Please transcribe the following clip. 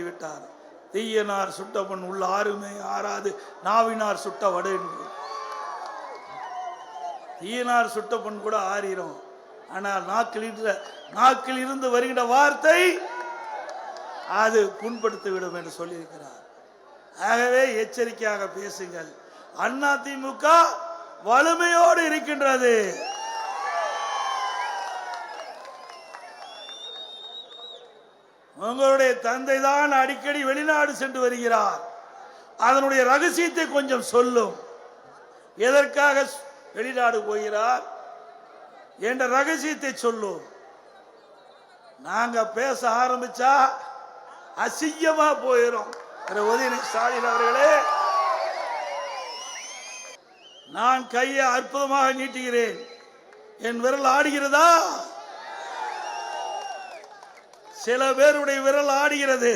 சொல்லிவிட்டார். தீயனார் சுட்டவன் உள்ள ஆறுமே ஆறாது, நாவினார் சுட்ட வடு என்று. தீயனார் சுட்டவன் கூட ஆறிரும், ஆனால் நாக்கில் இருந்து வருகின்ற வார்த்தை அது புண்படுத்திவிடும் என்று சொல்லியிருக்கிறார். ஆகவே எச்சரிக்கையாக பேசுங்கள். அதிமுக வலிமையோடு இருக்கின்றது. உங்களுடைய தந்தை தான் அடிக்கடி வெளிநாடு சென்று வருகிறார். அதனுடைய ரகசியத்தை கொஞ்சம் சொல்லும். எதற்காக வெளிநாடு போகிறார் என்ற ரகசியத்தை சொல்லும். நாங்க பேச ஆரம்பிச்சா அசிங்கமா போயிடும். உதயநிதி ஸ்டாலின் அவர்களே, நான் கையை அற்புதமாக நீட்டுகிறேன். என் விரல் ஆடுகிறதா? சில பேருடைய விரல் ஆடுகிறது.